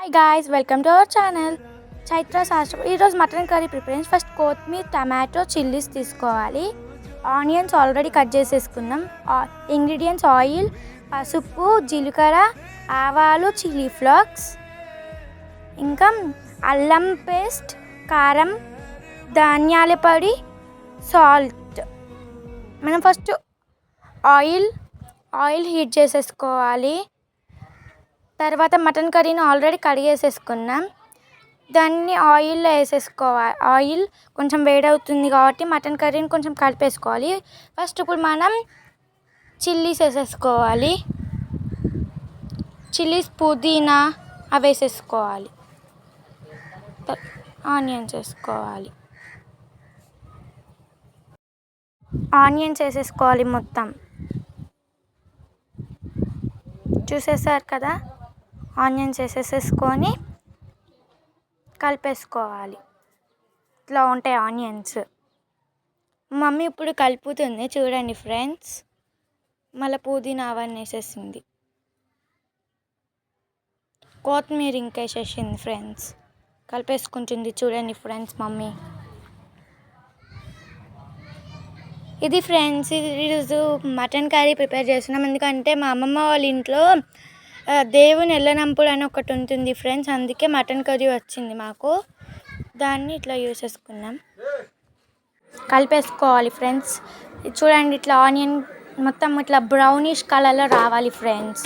Hi guys, welcome to our channel Chaitra శాస్త్రం. ఈరోజు mutton curry preparation. First కొత్తిమీర, tomato, chillies తీసుకోవాలి. ఆనియన్స్ ఆల్రెడీ కట్ చేసేసుకున్నాం. ఇంగ్రీడియంట్స్ ఆయిల్, పసుపు, జీలకర్ర, ఆవాలు, చిల్లీ ఫ్లేక్స్, ఇంకా అల్లం పేస్ట్, కారం, ధనియాల పొడి, సాల్ట్. మనం ఫస్ట్ ఆయిల్ హీట్ చేసేసుకోవాలి. తర్వాత మటన్ కర్రీని ఆల్రెడీ కడిగేసేసుకున్నాం. దాన్ని ఆయిల్లో వేసేసుకోవాలి. ఆయిల్ కొంచెం వేడవుతుంది కాబట్టి మటన్ కర్రీని కొంచెం కలిపేసుకోవాలి. ఫస్ట్ ఇప్పుడు మనం చిల్లీస్ వేసేసుకోవాలి. చిల్లీస్, పుదీనా అవి వేసేసుకోవాలి. ఆనియన్స్ వేసుకోవాలి. ఆనియన్స్ వేసేసుకోవాలి. మొత్తం చూసేసారు కదా, ఆనియన్స్ వేసేసుకొని కలిపేసుకోవాలి. ఇట్లా ఉంటాయి ఆనియన్స్. మమ్మీ ఇప్పుడు కలుపుతుంది చూడండి ఫ్రెండ్స్. మళ్ళీ పుదీనా అవన్నీ వేసేసింది. కొత్తిమీర ఇంకా వేసేసింది ఫ్రెండ్స్. కలిపేసుకుంటుంది చూడండి ఫ్రెండ్స్ మమ్మీ. ఇది ఫ్రెండ్స్, ఈరోజు మటన్ కర్రీ ప్రిపేర్ చేస్తున్నాం. ఎందుకంటే మా అమ్మమ్మ వాళ్ళ ఇంట్లో దేవుని ఎల్లనంపుడు అని ఒకటి ఉంటుంది ఫ్రెండ్స్. అందుకే మటన్ కర్రీ వచ్చింది మాకు. దాన్ని ఇట్లా యూస్ చేసుకున్నాం. కలిపేసుకోవాలి ఫ్రెండ్స్. చూడండి, ఇట్లా ఆనియన్ మొత్తం ఇట్లా బ్రౌనిష్ కలర్లో రావాలి ఫ్రెండ్స్.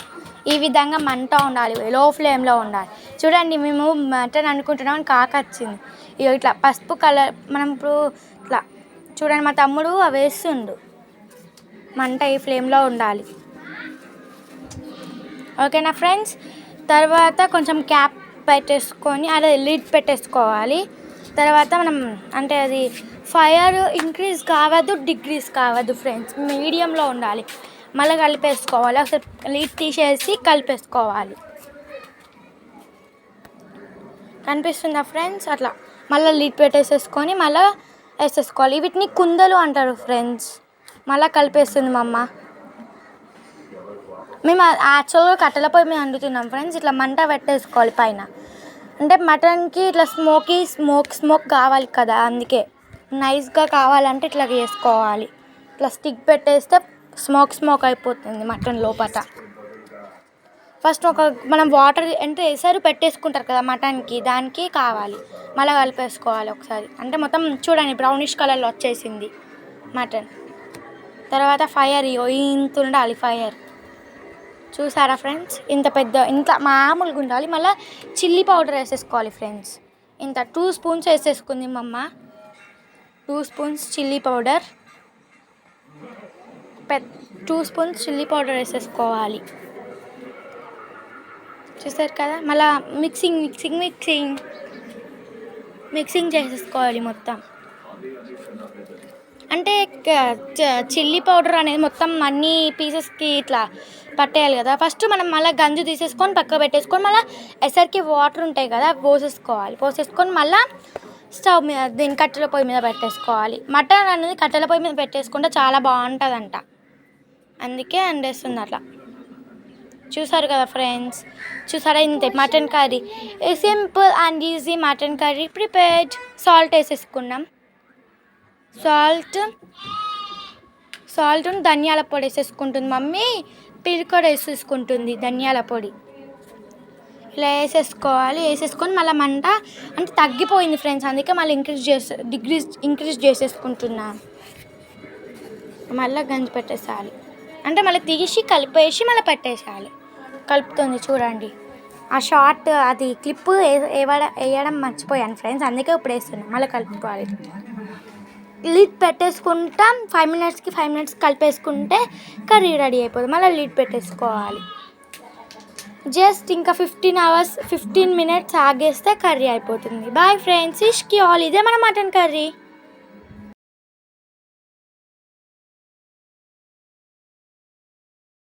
ఈ విధంగా మంట ఉండాలి, లో ఫ్లేమ్లో ఉండాలి. చూడండి, మేము మటన్ అనుకుంటున్నాం, కాకొచ్చింది. ఇట్లా పసుపు కలర్. మనం ఇప్పుడు ఇట్లా చూడండి, మా తమ్ముడు అవి వేస్తుండు. మంట ఈ ఫ్లేమ్లో ఉండాలి. ఓకేనా ఫ్రెండ్స్. తర్వాత కొంచెం క్యాప్ పెట్టేసుకొని అదే లిడ్ పెట్టేసుకోవాలి. తర్వాత మనం అంటే అది ఫైర్ ఇంక్రీజ్ కావద్దు, డిక్రీజ్ కావద్దు ఫ్రెండ్స్. మీడియంలో ఉండాలి. మళ్ళీ కలిపేసుకోవాలి. ఒకసారి లిడ్ తీసేసి కలిపేసుకోవాలి. కనిపిస్తుందా ఫ్రెండ్స్? అట్లా మళ్ళీ లిడ్ పెట్టేసేసుకొని మళ్ళీ వేసేసుకోవాలి. వీటిని కుందలు అంటారు ఫ్రెండ్స్. మళ్ళీ కలిపేస్తుంది మా అమ్మ. మేము యాక్చువల్గా కట్టెల పొయ్యి మీద వండుతున్నాం ఫ్రెండ్స్. ఇట్లా మంట పెట్టేసుకోవాలి పైన. అంటే మటన్కి ఇట్లా స్మోక్ కావాలి కదా, అందుకే నైస్గా కావాలంటే ఇట్లా చేసుకోవాలి. ఇట్లా స్టిక్ పెట్టేస్తే స్మోక్ అయిపోతుంది మటన్ లోపల. ఫస్ట్ మనం వాటర్ అంటే ఎసరు పెట్టేసుకుంటారు కదా మటన్కి, దానికి కావాలి. మళ్ళీ కలిపేసుకోవాలి ఒకసారి. అంటే మొత్తం చూడండి బ్రౌనిష్ కలర్లో వచ్చేసింది మటన్. తర్వాత ఫైర్ ఇంత ఉండాలి ఫైర్. చూసారా ఫ్రెండ్స్? ఇంత మామూలుగా ఉండాలి. మళ్ళీ చిల్లీ పౌడర్ వేసేసుకోవాలి ఫ్రెండ్స్. ఇంత 2 స్పూన్స్ వేసేసుకుంది మా అమ్మ. 2 spoons chilli powder. 2 spoons chilli powder వేసేసుకోవాలి. చూసారు కదా. మళ్ళీ మిక్సింగ్ చేసేసుకోవాలి మొత్తం. అంటే చిల్లీ పౌడర్ అనేది మొత్తం అన్ని పీసెస్కి ఇట్లా పట్టేయాలి కదా. ఫస్ట్ మనం మళ్ళీ గంజు తీసేసుకొని పక్క పెట్టేసుకొని మళ్ళీ ఎసరికి వాటర్ ఉంటాయి కదా పోసేసుకొని మళ్ళీ స్టవ్ మీద దీని కట్టెల పొయ్యి మీద పెట్టేసుకోవాలి. మటన్ అనేది కట్టెల పొయ్యి మీద పెట్టేసుకుంటే చాలా బాగుంటుందంట, అందుకే అండేస్తుంది అట్లా. చూసారు కదా ఫ్రెండ్స్. చూసారా, ఇంతే mutton curry. Simple and easy mutton curry prepared. Salt వేసేసుకున్నాం. సాల్ట్ ధనియాల పొడి వేసేసుకుంటుంది మమ్మీ. పిరికొడ వేసేసుకుంటుంది ధనియాల పొడి. ఇలా వేసేసుకొని మళ్ళీ మంట అంటే తగ్గిపోయింది ఫ్రెండ్స్, అందుకే మళ్ళీ ఇంక్రీజ్ చేసేసుకుంటున్నా. మళ్ళీ గంజి పెట్టేసేయాలి. అంటే మళ్ళీ తీసి కలిపేసి మళ్ళీ పెట్టేసేయాలి. కలుపుతుంది చూడండి. ఆ షార్ట్ అది క్లిప్ వేయడం మర్చిపోయాను ఫ్రెండ్స్, అందుకే ఇప్పుడు వేస్తున్నాను. మళ్ళీ కలుపుకోవాలి. లిడ్ పెట్టేసుకుంటాం. 5 మినిట్స్ కలిపేసుకుంటే కర్రీ రెడీ అయిపోతుంది. మళ్ళీ లిడ్ పెట్టేసుకోవాలి. జస్ట్ ఇంకా 15 మినిట్స్ ఆగేస్తే కర్రీ అయిపోతుంది. Bye friends. ఇష్కి ఆల్. ఇదే మన మటన్ కర్రీ.